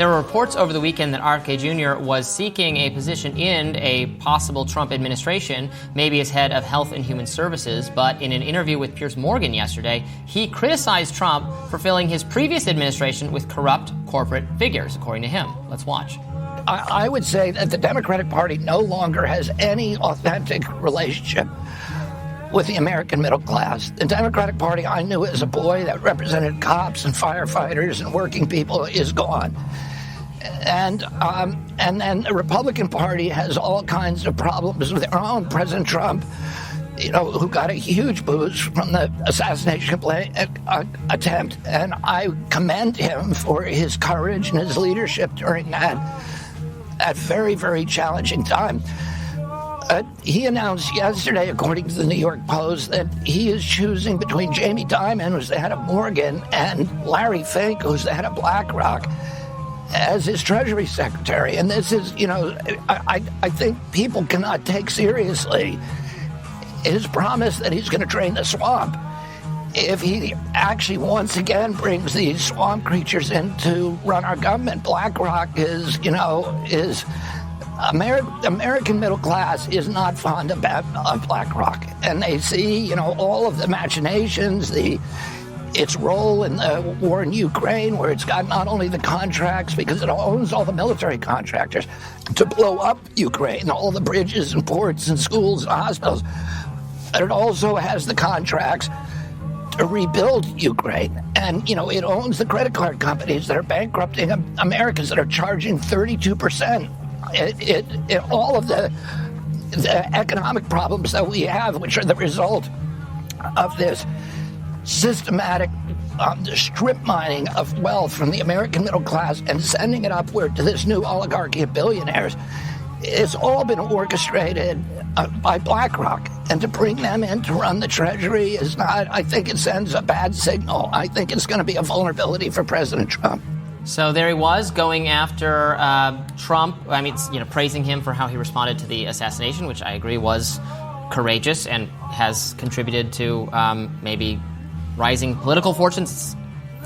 There were reports over the weekend that RFK Jr. was seeking a position in a possible Trump administration, maybe as head of Health and Human Services. But in an interview with Piers Morgan yesterday, he criticized Trump for filling his previous administration with corrupt corporate figures, according to him. Let's watch. I would say that the Democratic Party no longer has any authentic relationship with the American middle class. The Democratic Party I knew as a boy that represented cops and firefighters and working people is gone. And then the Republican Party has all kinds of problems with their own. President Trump, who got a huge boost from the assassination attempt, and I commend him for his courage and his leadership during that very, very challenging time. He announced yesterday, according to the New York Post, that he is choosing between Jamie Dimon, who's the head of Morgan, and Larry Fink, who's the head of BlackRock, as his Treasury Secretary. And this is, I think people cannot take seriously his promise that he's going to drain the swamp if he actually once again brings these swamp creatures in to run our government. BlackRock is American middle class is not fond of BlackRock, and they see, all of the machinations, its role in the war in Ukraine, where it's got not only the contracts, because it owns all the military contractors, to blow up Ukraine, all the bridges and ports and schools and hospitals, but it also has the contracts to rebuild Ukraine. And, it owns the credit card companies that are bankrupting Americans, that are charging 32%. All of the economic problems that we have, which are the result of this systematic strip mining of wealth from the American middle class and sending it upward to this new oligarchy of billionaires, it's all been orchestrated by BlackRock. And to bring them in to run the Treasury is not, I think it sends a bad signal. I think it's going to be a vulnerability for President Trump. So there he was, going after Trump. Praising him for how he responded to the assassination, which I agree was courageous and has contributed to maybe rising political fortunes. It's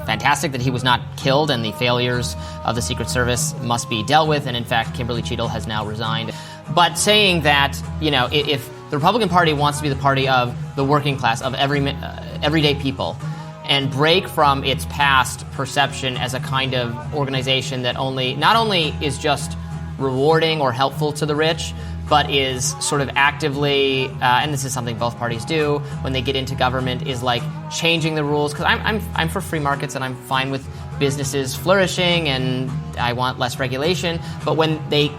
fantastic that he was not killed, and the failures of the Secret Service must be dealt with. And in fact, Kimberly Cheadle has now resigned. But saying that, if the Republican Party wants to be the party of the working class, of everyday people, and break from its past perception as a kind of organization that not only is just rewarding or helpful to the rich, but is sort of actively, and this is something both parties do when they get into government, is like changing the rules. Because I'm for free markets, and I'm fine with businesses flourishing, and I want less regulation. But when they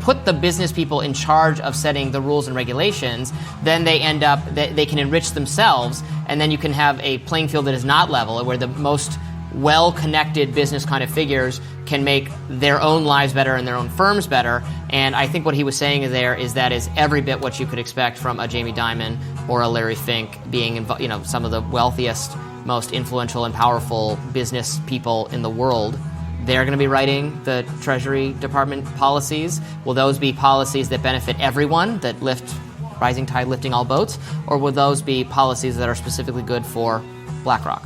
put the business people in charge of setting the rules and regulations, then they end up, they can enrich themselves, and then you can have a playing field that is not level, where the most well-connected business kind of figures can make their own lives better and their own firms better. And I think what he was saying there is that is every bit what you could expect from a Jamie Dimon or a Larry Fink, being some of the wealthiest, most influential and powerful business people in the world. They're going to be writing the Treasury Department policies. Will those be policies that benefit everyone, that lift, rising tide lifting all boats, or will those be policies that are specifically good for BlackRock?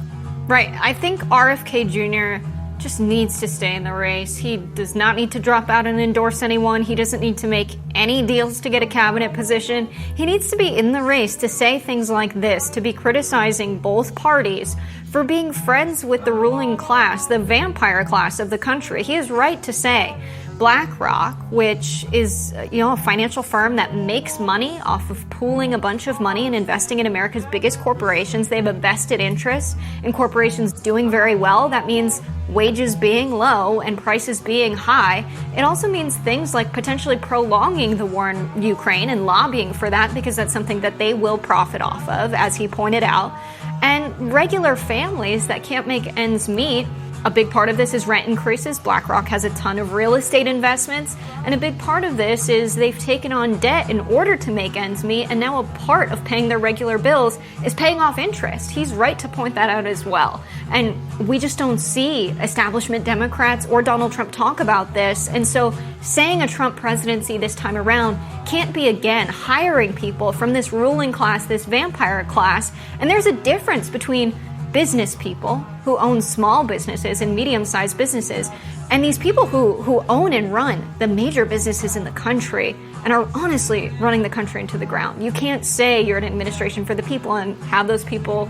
Right. I think RFK Jr. just needs to stay in the race. He does not need to drop out and endorse anyone. He doesn't need to make any deals to get a cabinet position. He needs to be in the race to say things like this, to be criticizing both parties for being friends with the ruling class, the vampire class of the country. He is right to say BlackRock, which is a financial firm that makes money off of pooling a bunch of money and investing in America's biggest corporations. They have a vested interest in corporations doing very well. That means wages being low and prices being high. It also means things like potentially prolonging the war in Ukraine and lobbying for that, because that's something that they will profit off of, as he pointed out. And regular families that can't make ends meet. A big part of this is rent increases. BlackRock has a ton of real estate investments, and a big part of this is they've taken on debt in order to make ends meet, and now a part of paying their regular bills is paying off interest. He's right to point that out as well. And we just don't see establishment Democrats or Donald Trump talk about this. And so saying a Trump presidency this time around can't be, again, hiring people from this ruling class, this vampire class. And there's a difference between business people who own small businesses and medium-sized businesses, and these people who own and run the major businesses in the country and are honestly running the country into the ground. You can't say you're an administration for the people and have those people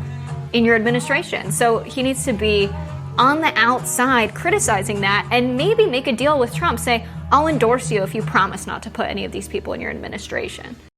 in your administration. So he needs to be on the outside criticizing that and maybe make a deal with Trump. Say, I'll endorse you if you promise not to put any of these people in your administration.